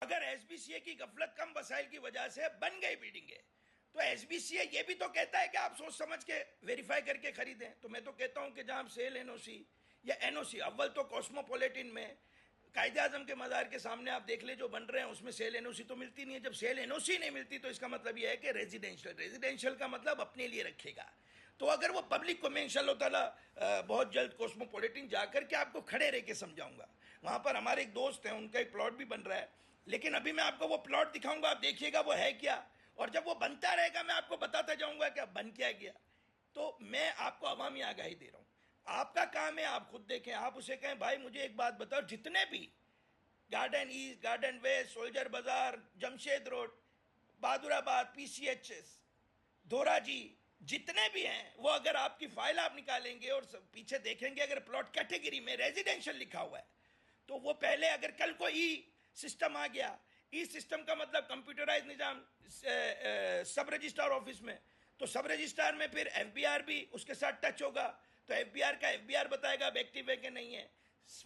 अगर एसबीसीए की गफलत कम वसाइल की वजह से बन गई बिल्डिंगें, तो एसबीसीए ये भी तो कहता है कि आप सोच समझ के वेरीफाई करके खरीदें। तो मैं तो कहता हूं कि जहां सेल एनओसी या एनओसी, अव्वल तो कॉस्मोपॉलिटन में कायदे आजम के मज़ार के सामने आप देख ले जो बन रहे हैं, उसमें सेल एनओसी तो मिलती नहीं है। जब सेल एनओसी नहीं मिलती तो इसका मतलब यह है कि रेजिडेंशियल का मतलब अपने लिए रखेगा। तो अगर वो पब्लिक को, मैं इंशाअल्लाह ताला बहुत जल्द कॉस्मोपॉलिटन जाकर के आपको खड़े रह के समझाऊंगा। वहां पर हमारे एक दोस्त हैं, उनका एक प्लॉट भी बन रहा है, लेकिन अभी मैं आपको वो प्लॉट दिखाऊंगा, आप देखिएगा वो है क्या, और जब वो बनता रहेगा मैं आपको बताता जाऊंगा कि बन क्या गया। तो मैं आपको अवामी आगाही दे रहा हूं, आपका काम है आप खुद देखें। आप उसे कहें भाई मुझे एक बात बताओ, जितने भी गार्डन ईस्ट, गार्डन वेस्ट, सोल्जर बाजार, जमशेद रोड, बहादुराबाद, पीसीएचएस, धोराजी, जितने भी हैं, वो अगर आपकी फाइल आप निकालेंगे और पीछे देखेंगे, अगर प्लॉट कैटेगरी में रेजिडेंशियल लिखा हुआ है, तो वो पहले, अगर कल को ई सिस्टम आ गया, ई सिस्टम का मतलब कंप्यूटराइज निजाम सब रजिस्ट्रार ऑफिस में, तो सब रजिस्ट्रार में फिर एफबीआर भी उसके साथ टच होगा। तो एफबीआर का एफबीआर बताएगा अब एक्टिव है कि नहीं है।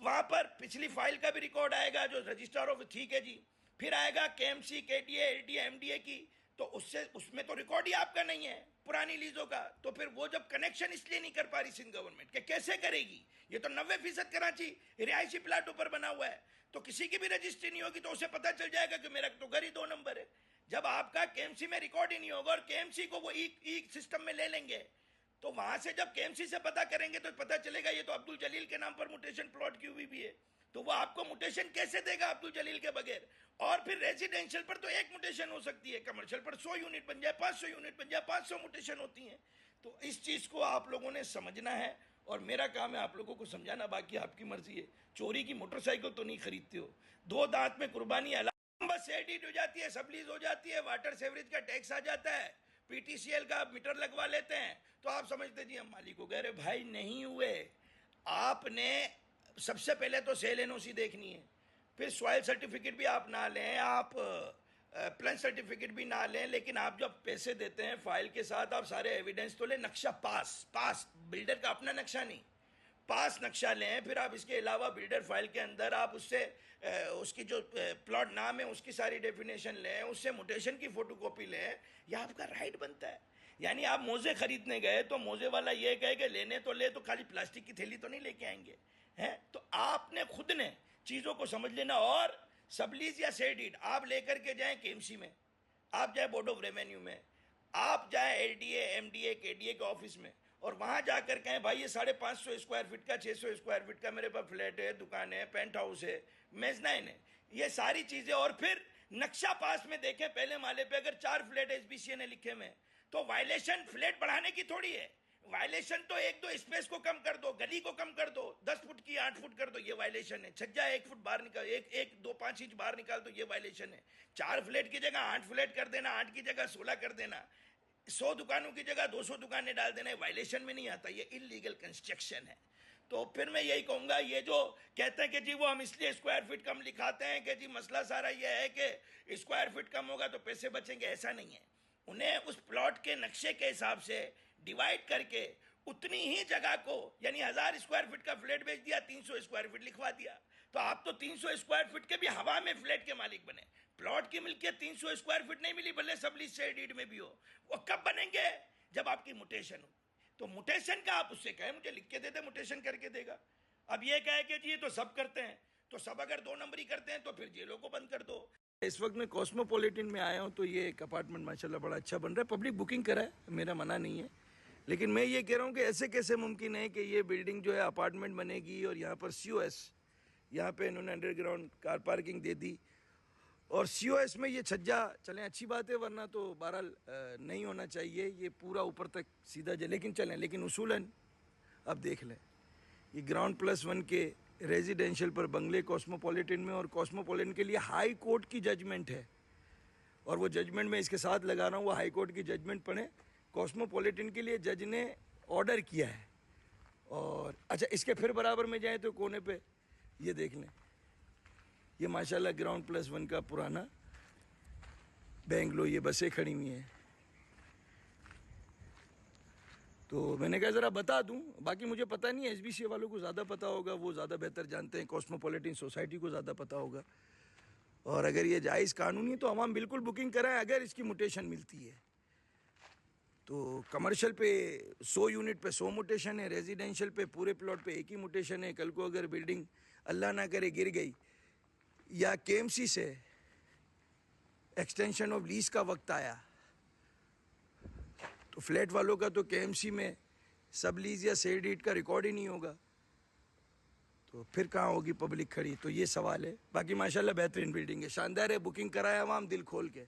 वहां पर पिछली फाइल का भी रिकॉर्ड आएगा जो रजिस्ट्रार ऑफिस, ठीक है जी। फिर आएगा केएमसी, केडीए, एलडीए, एमडीए की, तो उससे उसमें तो रिकॉर्ड ही आपका नहीं है पुरानी लीजों का। तो फिर वो जब कनेक्शन इसलिए नहीं कर पा रही सिंध गवर्नमेंट के, कैसे करेगी? ये तो 90% कराची रिहायशी प्लाटों पर बना हुआ है, तो किसी की भी रजिस्ट्री नहीं होगी तो उसे पता चल जाएगा कि मेरा तो घर ही 2 नंबर है। जब आपका केएमसी में रिकॉर्ड ही नहीं होगा और केएमसी को वो ई सिस्टम में ले लेंगे, तो वहां से जब केएमसी से पता करेंगे तो पता चलेगा ये तो अब्दुल जलील के नाम पर मुटेशन प्लॉट की हुई भी है। तो वो आपको मुटेशन कैसे देगा अब्दुल जलील के बगैर? और फिर रेजिडेंशियल पर तो एक मुटेशन हो सकती है, कमर्शियल पर 100 यूनिट बन जाए, 500 यूनिट बन जाए, 500 मुटेशन होती हैं। तो इस चीज को आप लोगों ने समझना है, और मेरा काम है आप लोगों को समझाना, बाकी आपकी मर्जी है। चोरी की मोटरसाइकिल तो नहीं खरीदते हो, 2 दांत में कुर्बानी बस एडिट हो जाती है, सबलीज हो जाती है, वाटर सेवरेज का टैक्स आ जाता है, पीटीसीएल का मीटर लगवा लेते हैं, तो आप समझते जी हम मालिक हो गए। अरे भाई नहीं हुए। आपने सबसे पहले तो सेल एनओसी देखनी है, फिर सॉइल सर्टिफिकेट भी आप ना लें, आप प्लान सर्टिफिकेट भी ना लें, लेकिन आप जब पैसे देते हैं फाइल के साथ आप सारे एविडेंस तो लें। नक्शा पास बिल्डर का अपना नक्शा नहीं, पास नक्शा लें। फिर आप इसके अलावा बिल्डर फाइल के अंदर आप उससे उसकी जो प्लॉट नाम है उसकी सारी डेफिनेशन लें, उससे मुटेशन की फोटोकॉपी लें। यह आपका राइट बनता है। यानी आप मोजे खरीदने गए तो मोजे वाला ये कहे कि लेने तो ले, तो खाली प्लास्टिक की थैली तो नहीं लेके आएंगे हैं। तो आपने खुद ने चीज़ों को समझ लेना। और सबलीज या सेडीड आप लेकर के जाएं केएमसी में, आप जाए बोर्ड ऑफ रेवेन्यू में, आप जाए एलडीए, एमडीए, केडीए के ऑफिस में, और वहां जाकर कहें भाई ये 550 स्क्वायर फीट का, 600 स्क्वायर फीट का मेरे पास फ्लैट है, दुकान है, पेंट हाउस है, मेजनाइन है, ये सारी चीजें। और फिर नक्शा पास में देखें, पहले माले पे अगर 4 फ्लैट एसबीसीए ने लिखे में, तो वायलेशन फ्लैट बढ़ाने की थोड़ी है। वायलेशन तो 1-2 स्पेस को कम कर दो, गली को कम कर दो, 10 फुट की 8 फुट कर दो, ये वायलेशन है। छज्जा 1 फुट बाहर निकाल, 1-2-5 इंच बाहर निकाल दो, ये वायलेशन है। 4 फ्लैट की जगह 8 फ्लैट कर देना, 8 की जगह 16 कर देना, 100 दुकानों की जगह 200 दुकानें डाल देना, वायलेशन में नहीं आता, ये इलीगल कंस्ट्रक्शन है। तो फिर मैं यही कहूंगा, ये जो कहते हैं कि जी वो हम इसलिए स्क्वायर फीट कम लिखाते हैं कि जी मसला सारा ये है कि स्क्वायर फीट कम होगा तो पैसे बचेंगे, ऐसा नहीं है। उन्हें उस प्लॉट के नक्शे के हिसाब से डिवाइड करके उतनी ही जगह को, यानी 1000 स्क्वायर फीट का फ्लैट बेच दिया, 300 स्क्वायर फीट लिखवा दिया, तो आप तो 300 स्क्वायर फीट के भी हवा में फ्लैट के मालिक बने। प्लॉट की मिल्कियत 300 स्क्वायर फीट नहीं मिली, भले सबलीज से डीड में भी हो। वो कब बनेंगे? जब आपकी मुटेशन हो। तो मुटेशन का आप उससे कहें मुझे लिख के दे दे, मुटेशन करके देगा। अब ये कहे कि जी ये तो सब करते हैं, तो सब अगर 2 नंबरी करते हैं तो फिर जेलों को बंद कर दो। इस वक्त मैं कॉस्मोपॉलिटन में आया हूँ, तो ये एक अपार्टमेंट माशाल्लाह बड़ा अच्छा बन रहा है, पब्लिक बुकिंग करा है, मेरा मना नहीं है। लेकिन मैं ये कह रहा हूँ कि ऐसे कैसे मुमकिन है कि ये बिल्डिंग जो है अपार्टमेंट बनेगी और यहाँ पर सीओएस, यहाँ पे इन्होंने अंडरग्राउंड कार पार्किंग दे दी, और सीओएस में ये छज्जा चलें अच्छी बात है, वरना तो बहरहाल नहीं होना चाहिए ये पूरा ऊपर तक सीधा जाए, लेकिन चलें। लेकिन उसूलन अब देख लें, ये ग्राउंड+1 के रेजिडेंशियल पर बंगले कॉस्मोपॉलिटन में, और कॉस्मोपॉलिटन के लिए हाई कोर्ट की जजमेंट है, और वो जजमेंट मैं इसके साथ लगा रहा हूँ, वो हाई कोर्ट की जजमेंट पढ़ें। कॉस्मोपॉलिटन के लिए जज ने ऑर्डर किया है। और अच्छा, इसके फिर बराबर में जाए तो कोने पे ये देख लें, ये माशाल्लाह ग्राउंड+1 का पुराना बेंगलो, ये बसें खड़ी हुई हैं। तो मैंने कहा ज़रा बता दूं, बाकी मुझे पता नहीं है, एसबीसी वालों को ज़्यादा पता होगा, वो ज़्यादा बेहतर जानते हैं, कॉस्मोपॉलिटन सोसाइटी को ज़्यादा पता होगा। और अगर ये जायज़ कानूनी तो अवाम बिल्कुल बुकिंग कराएं अगर इसकी मुटेशन मिलती है। तो कमर्शियल पे 100 यूनिट पे 100 मुटेशन है, रेजिडेंशियल पे पूरे प्लॉट पे एक ही मुटेशन है। कल को अगर बिल्डिंग अल्लाह ना करे गिर गई या केएमसी से एक्सटेंशन ऑफ लीज का वक्त आया तो फ्लैट वालों का तो केएमसी में सब लीज या सेल डीड का रिकॉर्ड ही नहीं होगा, तो फिर कहाँ होगी पब्लिक खड़ी। तो ये सवाल है। बाकी माशाल्लाह बेहतरीन बिल्डिंग है, शानदार है, बुकिंग कराया अवाम दिल खोल के।